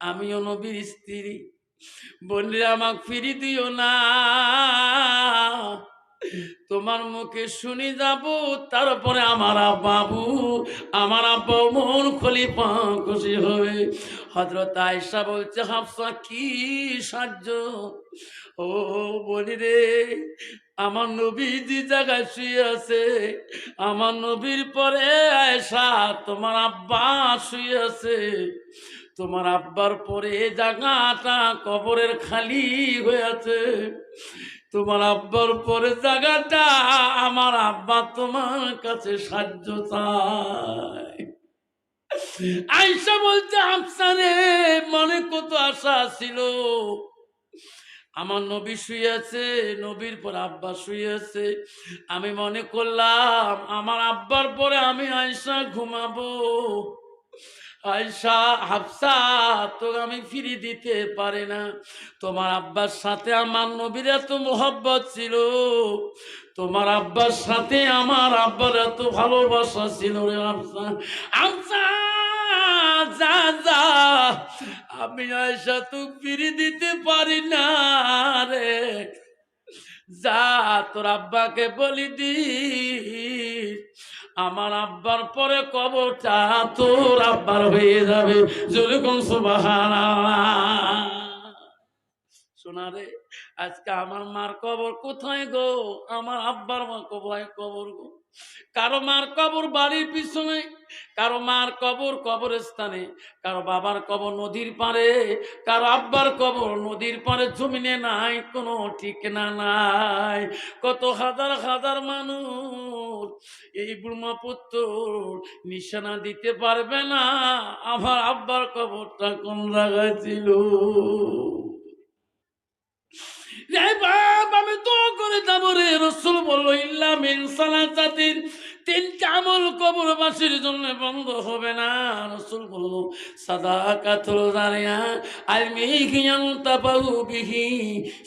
আমিও নবীর স্ত্রী, বললে আমাকে ফিরি দিও না, তোমার মুখে শুনি যাব, তারপরে আমার বাবু আমার আব্বা মন খলিফা খুশি হবে। হযরত আয়েশা বলছে, হাফসা কি সাহায্য? ও বলি রে, আমার নবী যে জায়গায় শুয়ে আছে, আমার নবীর পরে আয়েশা তোমার আব্বা শুয়ে আছে, তোমার আব্বার পরে এই জায়গাটা কবরের খালি হয়ে আছে, তোমার আব্বার পরে জায়গাটা আমার আব্বা তোমার কাছে সাহায্য চায়। আয়েশা বলছে, হাফসা রে, মনে কত আশা ছিল, আমার নবী শুয়ে আছে, নবীর পর আব্বা শুয়ে আছে, আমি মনে করলাম আমার আব্বার পরে আমি আয়েশা ঘুমাবো। আয়েশা, হাফসা, তো আমি ফিরি দিতে পারি না, তোমার আব্বার সাথে আমার নবীর এত মোহব্বত ছিল, তোমার আব্বার সাথে আমার আব্বার এত ভালোবাসা ছিল রে হাফসা। হাফসা যা যা, আমি আয়েশা তো ফিরি দিতে পারি না রে, যা তোর আব্বাকে বলি দি, আমার আব্বার পরে কবরটা তোর আব্বার হয়ে যাবে। যেরকম সুবহানাল্লাহ। শোনা রে, আজকে আমার মার কবর কোথায় গো? আমার আব্বার মা কোথায় কবর গো? কারো মার কবর বাড়ির পিছনে, কারো মার কবর কবরস্থানে, কারো বাবার কবর নদীর পাড়ে, কারো আব্বার কবর নদীর পাড়ে, জমিনে নাই কোনো ঠিকানা নাই। কত হাজার হাজার মানুষ এই ব্রহ্মপুত্র নিশানা দিতে পারবে না আমার আব্বার কবরটা কোন জায়গায় ছিল। রে বাপ, আমি তো করে যাবো রে। রাসূল বলল, ইল্লা মিন সালাসাতিন, তিনটা আমল কবরবাসীর জন্য বন্ধ হবে না। রাসূল বলল, সাদাকাতুল জারিয়া, আলমিহিয়ান তাবাহু বিহি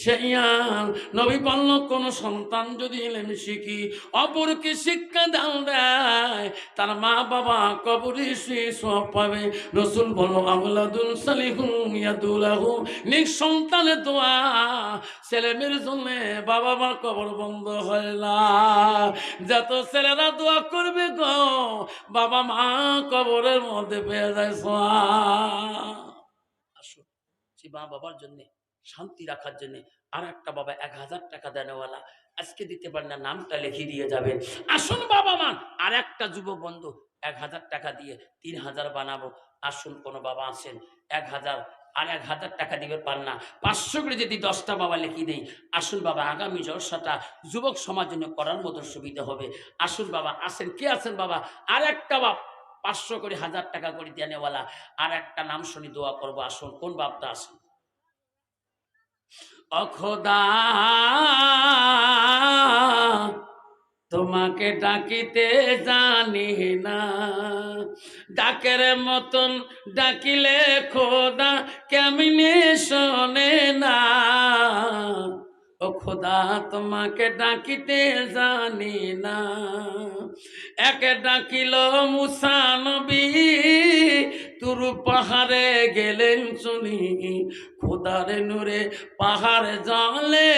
শাইয়ান। নবী বলল, কোন সন্তান যদি ইলম শিখি, অপরকে শিক্ষা দান দেয়, তার মা বাবা কবরে শুয়ে সওয়াব পাবে। রাসূল বলল, আওলাদুল সালিহুন ইয়াদুলাহু, নিঃসন্তানের দোয়া ছেলে মেয়ের জন্য বাবা মার কবর বন্ধ হয় না। যত ছেলেরা দোয়া করবে গো, বাবা মা কবরের মধ্যে পেয়ে যায় সওয়াব। আসুন, সে মা বাবার জন্য শান্তি রাখার জন্য আর একটা বাবা 1000 টাকা দেনওয়ালা, আজকে দিতে পারেন না, নামটা লিখে দিয়ে যাবেন। আসুন বাবা মা, আর একটা যুবক বন্ধু 1000 টাকা দিয়ে 3000 বানাবো। আসুন, কোনো বাবা আছেন 1000 আর 1000 টাকা দিবে পার না, 500 করে যদি 10টা বাবা লিখিয়ে দেই, আসুন বাবা, আগামী জলসাটা যুবক সমাজ জন্য করার মতো সুবিধা হবে। আসুন বাবা, আসেন, কে আছেন বাবা? আর একটা বাপ 500 করে 1000 টাকা করে দেনেওয়ালা, আর একটা নাম শুনি দোয়া করবো। আসুন, কোন বাপটা আসুন? ও খোদা, তোমাকে ডাকিতে জানি না, ডাকের মতন ডাকিলে খোদা কেমনে শোনে না। ও খোদা, তোমাকে ডাকিতে জানি না। একে ডাকিল মুসা নবী, তুর পাহাড়ে গেলেন চলি, খোদারে নূরে পাহাড় জ্বলে,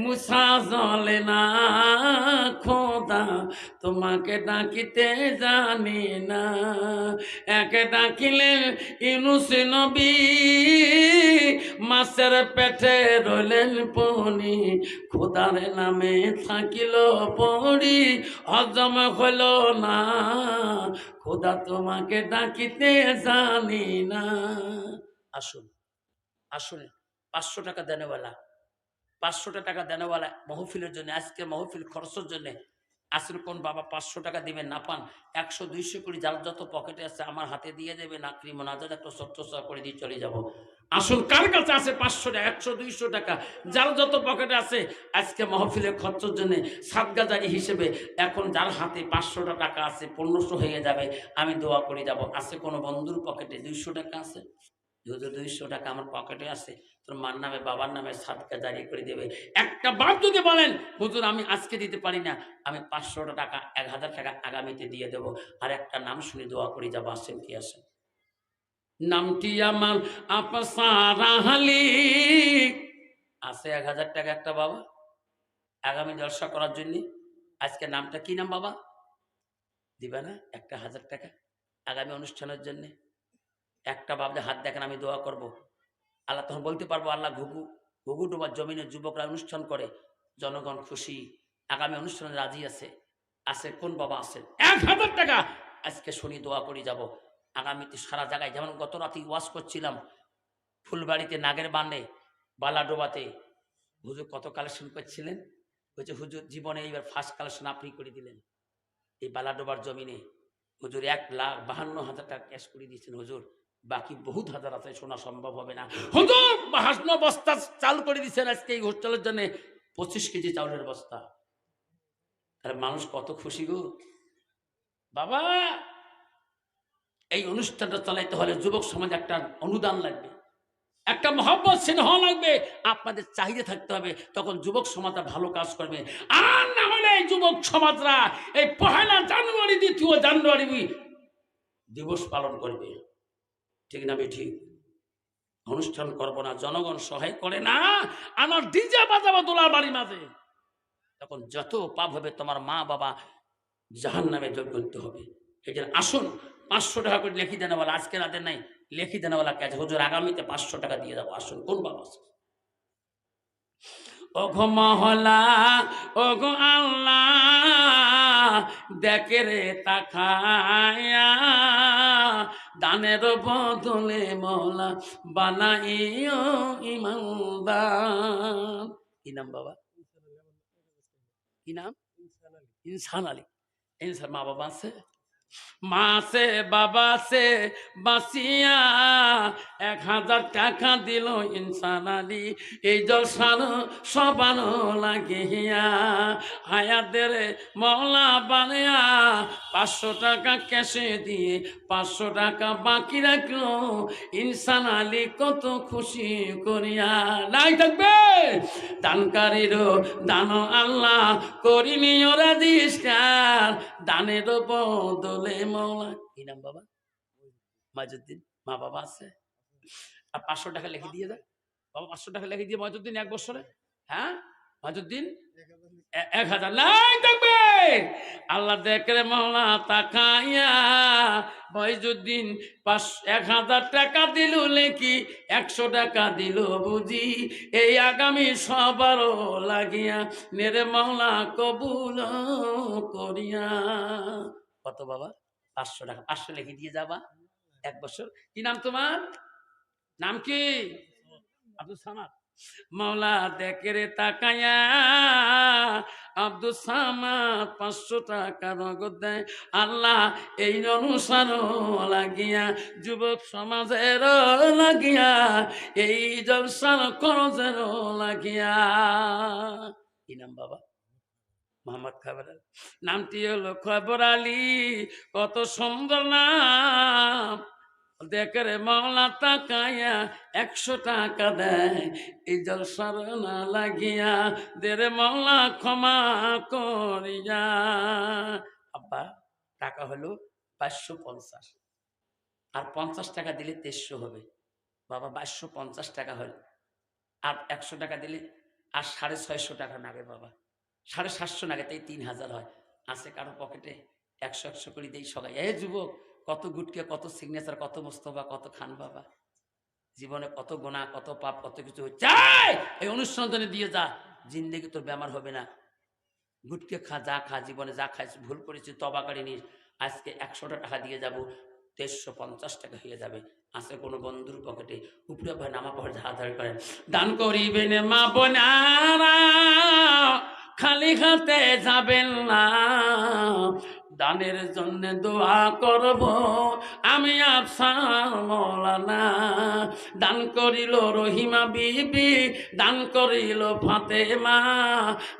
মুসা জ্বলে না। খোদা, তোমাকে ডাকিতে জানি না। একে ডাকিলেন ইউনুস নবী, মাছের পেটে রইলেন পনি, খোদার নামে থাকিল পড়ি, হজম হইল না। খোদা, তোমাকে ডাকিতে জানি না। আসুন, আসুন, 500 টাকা দেনেওয়ালা, 500 টাকা দেনেওয়ালা মহফিলের জন্য, আজকে মহফিল খরচের জন্য আসলে কোন বাবা 500 টাকা দিবেন? না পান 100-200 করে যার যত পকেটে আছে আমার হাতে দিয়ে দেবে, নাকরি মোনাজাত একটা ছোট্ট করে দিয়ে চলে যাব। আসল কার কাছে আছে 500 টাকা, 100-200 টাকা, যার যত পকেটে আছে, আজকে মহফিলের খরচের জন্য সাদগাজারি হিসেবে এখন যার হাতে 500 টাকা আছে, 1500 হয়ে যাবে, আমি দোয়া করে যাব। আছে কোনো বন্ধুর পকেটে 200 টাকা আছে? 200 টাকা আমার পকেটে আছে, তোর মার নামে বাবার নামে সাদকা জারি করে দেবে। একটা বাপ যদি বলেন, হুজুর আমি আজকে দিতে পারি না, আমি 500 টাকা 1000 টাকা আগামীতে দিয়ে দেবো, আর একটা নাম শুনে দোয়া করে যাবো। আসেন, কি আসেন? নামটি আমার আফসারাহালি। আছে 1000 টাকা একটা বাবা আগামী জলসা করার জন্য। আজকে নামটা কি নাম বাবা? দিবা না একটা 1000 টাকা আগামী অনুষ্ঠানের জন্য? একটা বাবদে হাত দেখেন, আমি দোয়া করব। আল্লাহ তখন বলতে পারবো, আল্লাহ ঘুঘু ঘুঘু ডোবার জমিনে যুবকরা অনুষ্ঠান করে, জনগণ খুশি, আগামী অনুষ্ঠানে রাজি আছে। আছে কোন বাবা আছেন? 1000 টাকা আজকে শুনি, দোয়া করি যাব। আগামীতে সারা জায়গায়, যেমন গত রাতে ওয়াজ করছিলাম ফুলবাড়িতে, নাগের বানে, বালাডোবাতে, হুজুর কত কালেকশন করছিলেন। বলছে হুজুর জীবনে এইবার ফার্স্ট কালেকশন আপনি করে দিলেন এই বালাডোবার জমিনে। হুজুর 1,52,000 টাকা ক্যাশ করে দিয়েছেন হুজুর, বাকি বহুত হাজার আছে, শোনা সম্ভব হবে না। হুজুর 52 বস্তা চাল করে দিচ্ছেন আজকে এই হোস্টেলের জন্য, 25 কেজি চাউলের বস্তা। তাহলে মানুষ কত খুশি গো বাবা। এই অনুষ্ঠানটা চালাইতে হলে যুবক সমাজ একটা অনুদান লাগবে, একটা মহব্বত স্নেহ লাগবে, আপনাদের চাহিদা থাকতে হবে, তখন যুবক সমাজটা ভালো কাজ করবে। আর না হলে এই যুবক সমাজরা এই 1 জানুয়ারি 2 জানুয়ারি দিবস পালন করবে, ঠিক না বেঠিক? অনুষ্ঠান করবো না, জনগণ সহায় করে না, আমার ডিজে বাজাবো দোলার বাড়ি মাঝে, তখন যত পাপ হবে তোমার মা বাবা জাহান্নামে যোগ্য হবে। এই জন্য আসুন 500 টাকা করে লেখি দেনেওয়ালা, আজকে রাতে নাই, লেখি দেনেওয়ালা কাছে হুজুর আগামীতে 500 টাকা দিয়ে যাবো, আসুন। কোন বাবা আছে? ওগো মহলা, ওগো আল্লাহ, দেখে রে তাকায়া, দানের বদলে মৌলা বানাইও ইমানদার। কি নাম বাবা? কি নাম? ইনসান আলী। ইনসান। মা বাবা আছে? মা আছে, বাবা আছে, বাসিয়া 1000 টাকা দিল ইনসান আলী এই জলসার সবানো লাগিয়া, হায়াতের মওলা বানিয়া 500 টাকা ক্যাশে দিয়ে 500 টাকা বাকি রাখলো ইনসান আলী কত খুশি করিয়া। নাই থাকবে দানকারীরও দান আল্লাহ করিনি ওরা দিস্কার, দানের বদলে মওলা। কি নাম বাবা? মাজুদ্দিন। মা বাবা আছে? আর 500 টাকা লিখে দিয়ে দেয় বাবা, 500 টাকা লিখে দিয়ে মাজুদ্দিন 1 বছরে। হ্যাঁ মাজুদ্দিন 1000 নাই থাকবে। আল্লাহ দেখরে মওলা তাকাইয়া, মহিজুদ্দিন 1000 টাকা দিল লেখি, 100 টাকা দিল বুঝি এই আগামী সবারও লাগিয়া, মেরে মওলা কবুল করিয়া। কত বাবা? 500 টাকা। 500 লিখে দিয়ে যাবা 1 বছর। কি নাম তোমার? নাম কি? আব্দুল সামাদ। মওলা দেখরে তাকায়া, আব্দুল সামাদ 500 টাকা নগদ দেয়। আল্লাহ এই অনুসার লাগিয়া, যুবক সমাজের লাগিয়া, এই জলসার খরচের লাগিয়া। কি নাম বাবা? মোহাম্মদ খবর আলী। নামটি হলো খবর আলী, কত সুন্দর নাম। দেখরে মওলা তাকায়া 100 টাকা দেয় এই জলসার না লাগিয়া, দেরে মওলা ক্ষমা করিয়া। আব্বা টাকা হলো 550, আর 50 টাকা দিলে 2300 হবে বাবা। 550 টাকা হলো, আর 100 টাকা দিলে আর 650 টাকা নাগে বাবা, 750 নাগে, তাই 3000 হয়। আছে কারো পকেটে 100 করে দেই সবাই। এ যুবক, কত গুটকে, কত সিগনেচার, কত মোস্তফা, কত খান বাবা, জীবনে কত গোনা, কত পাপ, কত কিছু হচ্ছে। এই অনুষ্ঠান জন্য দিয়ে যা, জিন্দেগি তোর বেমার হবে না। গুটকে খা, যা খা, জীবনে যা খাইছ, ভুল করেছি তবা করে নিস। আজকে 100 টাকা দিয়ে যাব, 350 টাকা হয়ে যাবে। আছে কোনো বন্ধুর পকেটে? উপরে ভাই নামা পড়ে হাজার করেন, দান করিবেন মা বোনারা, খালি হাতে যাবেন না। দানের জন্য দোয়া করব আমি আফসার মওলানা। দান করিল রহিমা বিবি, দান করিল ফাতেমা,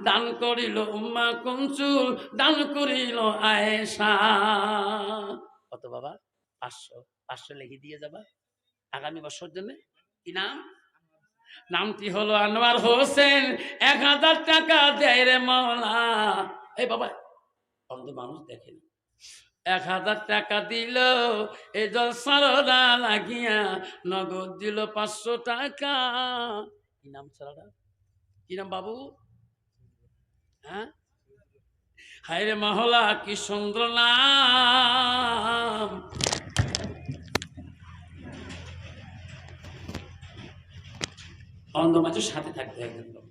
দান করিল উম্মা কুলসুম, দান করিল আয়েশা। কত বাবা? 500। 500 লিখে দিয়ে যাবা আগামী বছর জন্য। কি নাম? নামটি হলো আনোয়ার হোসেন। 1000 টাকা দেয় রে মওলা। এই বাবা অন্ধ মানুষ দেখেন, 1000 টাকা দিল এই জলসারোটা লাগিয়া, নগদ দিল 500 টাকা। কি নাম সারাটা, কি নাম বাবু? হ্যাঁ, হায় রে মহলা কি সুন্দর নাম। অন্ধ মাঝে সাথে থাকতে একজন লোক,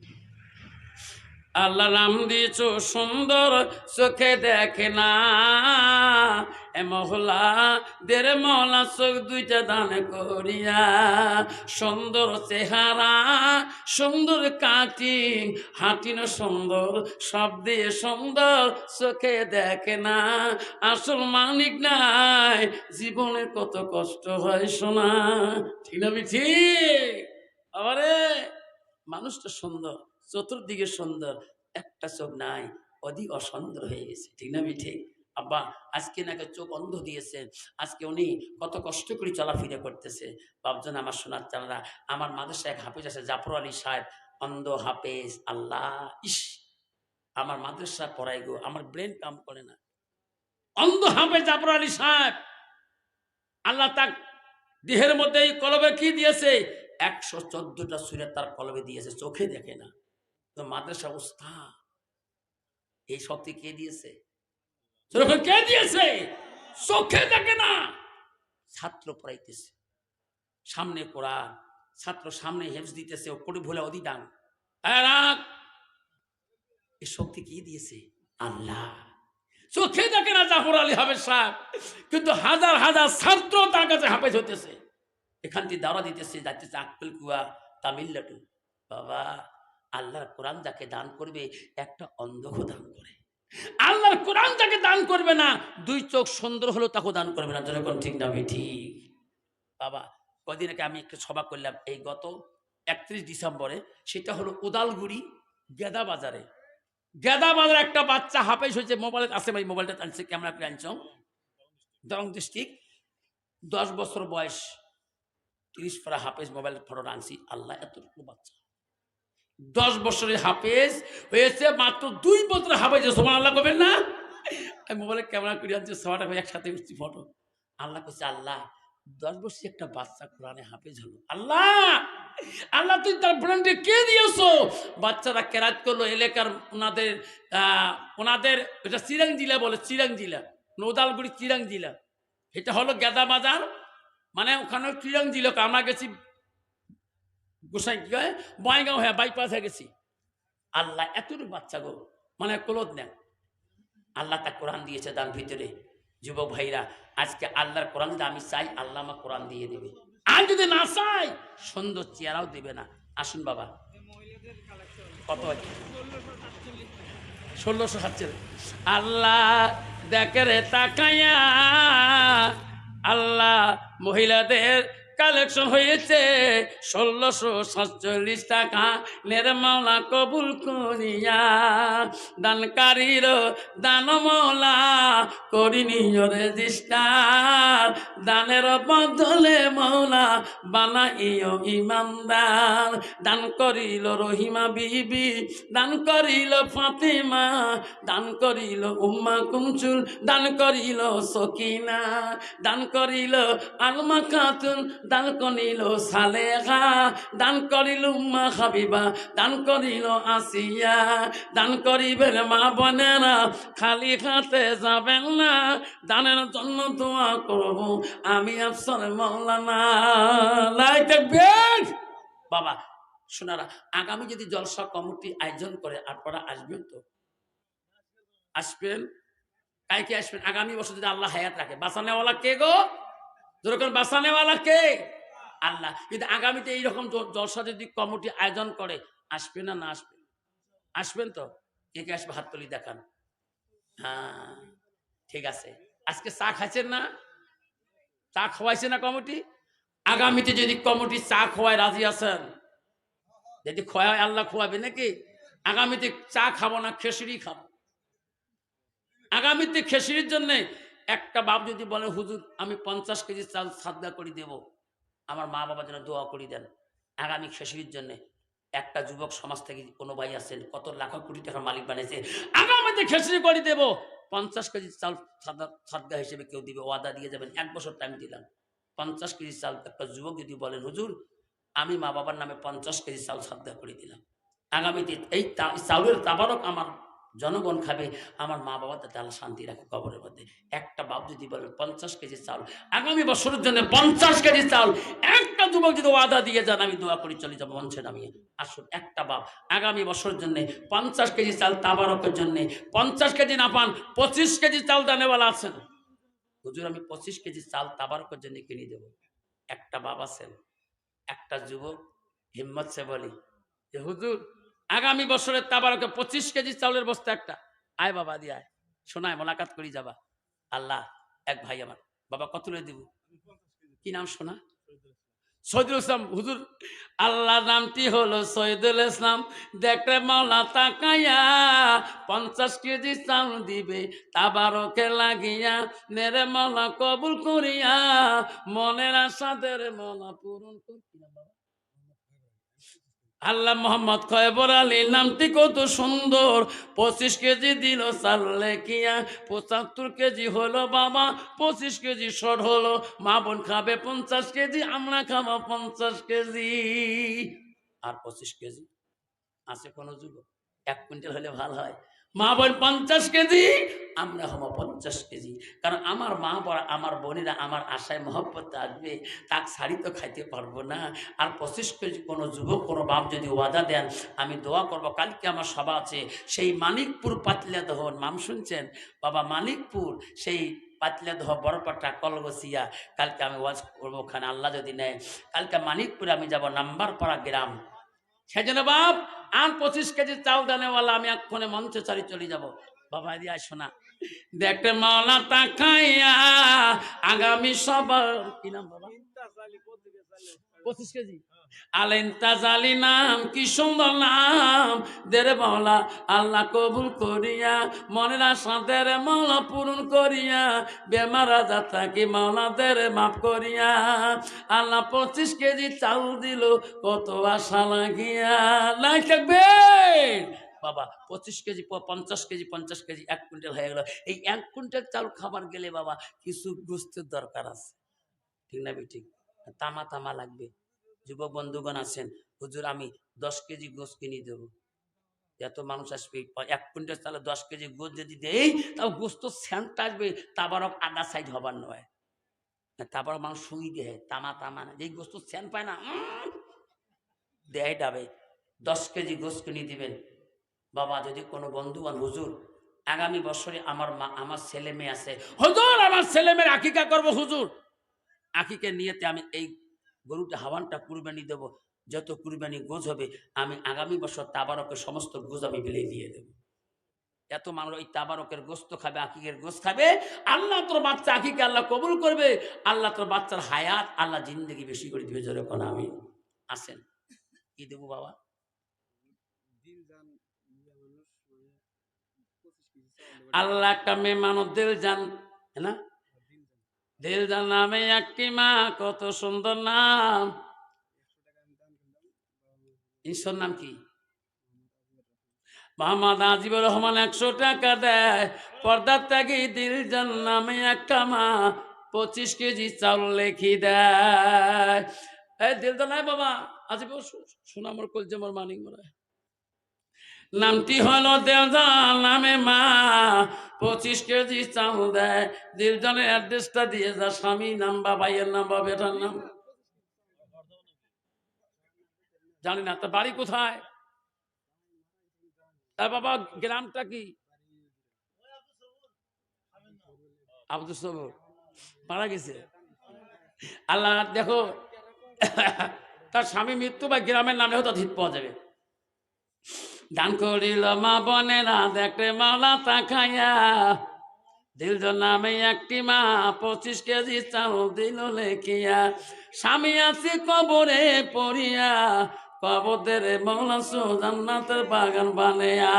আল্লাহ নাম দিয়েছ সুন্দর, চোখে দেখে না এ মহলা, দের মহলা চোখ দুইটা দান করিয়া, সুন্দর চেহারা সুন্দর কাটিং হাঁটিন সুন্দর, সব দিয়ে সুন্দর, চোখে দেখে না, আসল মানিক নাই, জীবনে কত কষ্ট হয় শোনা। ঠিক না ঠিক? আরে মানুষটা সুন্দর, চতুর্দিকে সুন্দর, একটা চোখ নাই, অধিক অসুন্দর হয়ে গেছে। ঠিক না ঠিক? আব্বা আজকে নাকি চোখ অন্ধ দিয়েছে, আজকে উনি কত কষ্ট করে চলাফেরা করতেছে। বাপজন আমার সোনার চালারা, আমার মাদ্রাসায় এক হাফেজ আছে জাফর আলী সাহেব, অন্ধ হাফেজ। আল্লাহ, ইস আমার মাদ্রাসা পড়াই গো, আমার ব্রেন কাম করে না। অন্ধ হাফেজ জাফর আলী সাহেব, আল্লাহ তার দেহের মধ্যে এই কলবে কি দিয়েছে? 114টা সূরা তার কলবে দিয়েছে, চোখে দেখে না। তো মাদ্রাসা অবস্থা, এই শক্তি কে দিয়েছে? কে দিয়েছে? চোখে দেখে না, ছাত্র পড়াইতেছে, সামনে কোরআন, ছাত্র সামনে হেফজ দিতেছে, ওপরে ভোলা অধিদান। এই শক্তি কে দিয়েছে? আল্লাহ। চোখে দেখে না জাফর আলী হাফেজ সাহেব, কিন্তু হাজার হাজার ছাত্র তার কাছে হাফেজ হতেছে, এখান থেকে দাওয়া দিতেছে, যাইতেছে আকল কুয়া তামিল্লাটু। বাবা, আল্লাহর কোরআন যাকে দান করবে, একটা অন্ধকে দান করে। আল্লাহর কোরআন যাকে দান করবে না, 2 চোখ সুন্দর হলো তাকে দান করবে না। যখন ঠিক না ঠিক? বাবা কদিন আগে আমি একটা সভা করলাম, এই গত 31 ডিসেম্বরে, সেটা হলো উদালগুড়ি গেদা বাজারে। গেদা বাজারে একটা বাচ্চা হাফেজ হয়েছে, মোবাইল আছে ভাই, মোবাইলটা আনছে, ক্যামেরা করে আনছ, দরং ডিস্ট্রিক্ট, 10 বছর বয়স, 30 পারা হাফেজ, মোবাইল ফটো আনছি। আল্লাহ, এতটুকু বাচ্চা 10 বছরের হাফেজ হয়েছে, মাত্র 2 বছর হাফেজ। সুবহানাল্লাহ করবেন না? আমি মোবাইলে ক্যামেরা করে আনছি, সবাটা একসাথে উঠছি ফটো। আল্লাহ কইছে, আল্লাহ 10 বছরের একটা বাচ্চা কোরআনে হাফেজ হলো। আল্লাহ, আল্লাহ তুই তার ব্রেনকে কে দিয়েছো? বাচ্চারা কেরাত করলো, এলাকার ওনাদের এটা চিরাং জেলা বলে, চিরাং জেলা, নৌদালগুড়ি চিরাং জেলা, এটা হলো গেদা বাজার, মানে ওখানে চিরাং জেলা। আমরা গেছি গোসাই কি হয় বয়গাঁও, হ্যাঁ বাইপাস হয়ে গেছি। আল্লাহ, এতটুকু বাচ্চা গো, মানে ক্লোজ নেন। আল্লাহ তা কোরআন দিয়েছে দান ভিতরে। যুবক ভাইরা, আজকে আল্লাহর কোরআন যদি আমি চাই, আল্লাহ আমার কোরআন দিয়ে দেবে। আর যদি না চাই, সুন্দর চেহারাও দেবে না। আসুন বাবা, কত 1647। আল্লাহ দেখে রে তাকায়া, আল্লাহ মহিলাদের কালেকশন হয়েছে 1647 টাকা, নির্মলা কবুল করিয়া, দানকারীর দান মৌলা করিনি রেজিস্টার, দানের বদলে মৌলা বানাইও ইমানদার। দান করিল রহিমা বিবি, দান করিল ফাতেমা, দান করিল উম্মা কুমচুল, দান করিল সকিনা, দান করিল আলমা খাতুন, দান করিল সালেহা, দান করিল উম্মা হাবিবা, দান করিল আসিয়া। দান করিবেন মা বোনেরা, খালি হাতে যাবেন না, দানের জন্য দোয়া করব আমি আফসর মাওলানা। লাইক দেখবেন বাবা শোনারা, আগামী যদি জলসা কমিটি আয়োজন করে, আপনারা আসবেন তো? আসবেন? কাইকে আসবেন? আগামী বছর যদি আল্লাহ হায়াত রাখে। বাঁচানেওয়ালা কে গো? যেরকম বাঁচানেওয়ালা কে? আল্লাহ। কিন্তু আগামীতে এইরকম জলসা যদি কমিটি আয়োজন করে, আসবেন না? না আসবেন? আসবেন তো? কে কে আসবে হাত তুলি দেখান। হ্যাঁ ঠিক আছে। আজকে চা খাচ্ছেন না? চা খাওয়াইছে না কমিটি? আগামীতে যদি কমিটি চা খাওয়ায় রাজি আছেন? যদি খোয়ায়, আল্লাহ খোয়াবে নাকি? আগামীতে চা খাবো না, খিচুড়ি খাবো। আগামীতে খিচুড়ির জন্য একটা বাপ যদি বলে, হুজুর আমি 50 কেজি চাল সাদা করে দেব, আমার মা বাবার জন্য দোয়া করে দেন। আগামী খিচুড়ির জন্য একটা যুবক সমাজ থেকে কোনো ভাই আছেন, কত লাখ কোটি টাকার মালিক বানিয়েছে, আগামীতে খিচুড়ি করে দেব, 50 কেজি চাল সাদগা হিসেবে কেউ দিবে, ওয়াদা দিয়ে যাবেন, 1 বছর টাইম দিলাম। 50 কেজি চাল। একটা যুবক যদি বলেন হুজুর আমি মা বাবার নামে 50 কেজি চাল সাদগা করে দিলাম, আগামীতে এই চাউলের তাবারক আমার জনগণ খাবে, আমার মা বাবা তাতে আল্লাহ শান্তি রাখে কবরের মধ্যে। একটা বাপ যদি বলেন 50 কেজি চাল আগামী বছরের জন্য, 50 কেজি চাল, একটা যুবক যদি ওয়াদা দিয়ে যান আমি দোয়া করি চলে যাবো মঞ্চে নামিয়ে। আসুন একটা বাপ আগামী বছরের জন্য 50 কেজি চাল তাবারকের জন্য, 50 কেজি না পান 25 কেজি চাল দানেওয়ালা আছেন, হুজুর আমি 25 কেজি চাল তাবারকের জন্য কিনে দেবো। একটা বাপ আছেন, একটা যুবক হিম্মত সে বলি যে হুজুর আগামী বছরের তাবারকে 25 কেজি চাউলের বস্তা একটা, আয় বাবা দিয়ে আয়, শোনায় মোলাকাত করি যাবা। আল্লাহ এক ভাই আমার, বাবা কত লই দিব, কি নাম শোনা? সৈয়দুল ইসলাম। হুজুর আল্লাহ নামটি হলো সৈয়দুল ইসলাম, দেখে মাওলা তাকাইয়া 50 কেজি চাল দিবে তাবারকে লাগিয়া, নেরে মাওলা কবুল করিয়া মনের আশাদের মাওলা পূরণ করিয়া। আল্লাহ মোহাম্মদ খয়বর আলী নামটি কত সুন্দর, 25 কেজি দিল চাল লেখিয়া, 75 কেজি হলো বাবা, 25 কেজি শর্ট হলো, মা বোন খাবে 50 কেজি, আমরা খাবো 50 কেজি। আর 25 কেজি আছে কোন যুগ 1 কুইন্টাল হলে ভালো হয়, মা বোন 50 কেজি, আমরা হবো 50 কেজি। কারণ আমার মা বড়, আমার বোনেরা আমার আশায় মহব্বতে আসবে, তাক শাড়ি তো খাইতে পারবো না। আর 25 কেজি কোনো যুবক কোনো বাপ যদি ওয়াদা দেন, আমি দোয়া করব। কালকে আমার সভা আছে সেই মানিকপুর পাতলিয়াদহ, নাম শুনছেন বাবা? মানিকপুর সেই পাতলিয়াদহ বড়পাটা কলগসিয়া, কালকে আমি ওয়াজ করবো ওখানে আল্লাহ যদি নেয়। কালকে মানিকপুরে আমি যাব, নাম্বারপাড়া গ্রাম। সেজন্য বাপ আর 25 কেজি চাল দানেওয়ালা আমি এক্ষণে মঞ্চে চারি চলে যাব। বাবা দিয়া শোনা, দেখতে মাওলা তাকাইয়া আগামী সবার কি নাম বাবা? 25 কেজি আলেন তাজালি নাম, কি সুন্দর নাম, দেরে মাওলা আল্লাহ কবুল করিয়া মনের আশা দেরে মাওলা পূরণ করিয়া, বেমার আজার থাকি মাওলা দেরে মাফ করিয়া। আল্লাহ 25 কেজি চাল দিল কত আশা লাগিয়া, নাই থাকবে বাবা। 25 কেজি 50 কেজি 50 কেজি 1 কুইন্টাল হয়ে গেল। এই 1 কুইন্টাল চাল খাবার গেলে বাবা কিছু গোস্তের দরকার আছে, ঠিক না? ঠিক তামা তামা লাগবে। যুবক বন্ধুগণ আছেন, হুজুর আমি 10 কেজি গোস কিনে দেবো, এত মানুষ আসবে, 1 কুইন্টাল চালে 10 কেজি গোস যদি দেই তাও গোস্ত সেন্ট আসবে, তাবারক আদা সাইড হবার নয়, তারপর মানুষ শুই দেয় তামা তামা না, যেই গোস্ত সেন্ট পায় না দেয় ডাবে। 10 কেজি গোস কিনে দিবেন বাবা। যদি কোনো বন্ধু আর হুজুর আগামী বছরে আমার মা আমার ছেলে মেয়ে আছে, হুজুর আমার ছেলে মেয়ের আকিকা করবো, হুজুর আকিকে নিয়েতে আমি এই গরুটা হাওয়ানটা কুরবানি দেবো, যত কুরবানি গোজ হবে আমি আগামী বছর তাবারকের সমস্ত গোজ আমি বিলিয়ে দিয়ে দেবো। এত মানুষ ওই তাবারকের গোস্ত খাবে, আকিকের গোস্ত খাবে, আল্লাহ তোর বাচ্চা আকিকে আল্লাহ কবুল করবে, আল্লাহ তোর বাচ্চার হায়াত আল্লাহ জিন্দগি বেশি করে দিবে, যেরকম আমি আসেন। কি দেবো বাবা? আল্লাহ একটা মেয়ে মানব দিল জান, না দিল জান নামে একটি মা, কত সুন্দর নাম, ঈশ্বর নাম কি? মোহাম্মদ আজিবুর রহমান 100 টাকা দেয়, পর্দার ত্যাগী দিল জান নামে একটা মা, 25 কেজি চাউল লেখি দেয়। এই দিল তো নাই বাবা, আজিবুর সোনামর কলজমর মানিক মরা নামটি হলো দেওজান নামে মা, 25 কেজি চাউল দেয়। দিলজনের অ্যাড্রেসটা দিয়ে যা, স্বামী নাম বা ভাইয়ের নাম বা বেটার নাম জানি না, তার বাড়ি কোথায়? তার বাবা গ্রামটা কি? আব্দুল সবুর মারা গেছে। আল্লাহ দেখো তার স্বামী মৃত্যু বা গ্রামের নামে হয়তো হিট পাওয়া যাবে। দান করিল মা বোনেরা, দেখে মাওলা তাকাইয়া, দিলজন নামে একটি মা, 25 কেজি চাল দিল লেখিয়া, স্বামী আছে কবরে পড়িয়া, কবরের মৌলা জান্নাতের বাগান বানিয়া।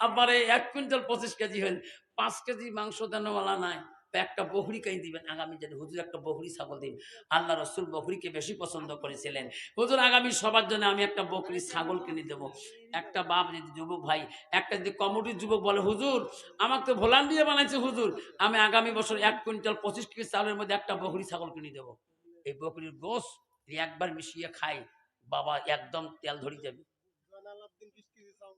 আবার এই 1 কুইন্টাল 25 কেজি হইল, 5 কেজি মাংস দেনওয়ালা নাই, একটা বকরি কিনে দিবেন আগামী দিনে হুজুর একটা বকরি ছাগল দিন আল্লাহ রসুল বকরিকে বেশি পছন্দ করেছিলেন হুজুর আগামী সবার জন্য আমি একটা বকরি ছাগল কিনে দেবো একটা বাপ যদি যুবক ভাই একটা যদি কমিটির যুবক বলে হুজুর আমাকে তো ভলান্টিয়ার বানাইছে হুজুর আমি আগামী বছর 1 কুইন্টাল 25 কেজি চাউলের মধ্যে একটা বকরি ছাগল কিনে দেবো এই বকরির গোশ একবার মিশিয়ে খাই বাবা একদম তেল ধরে যাবে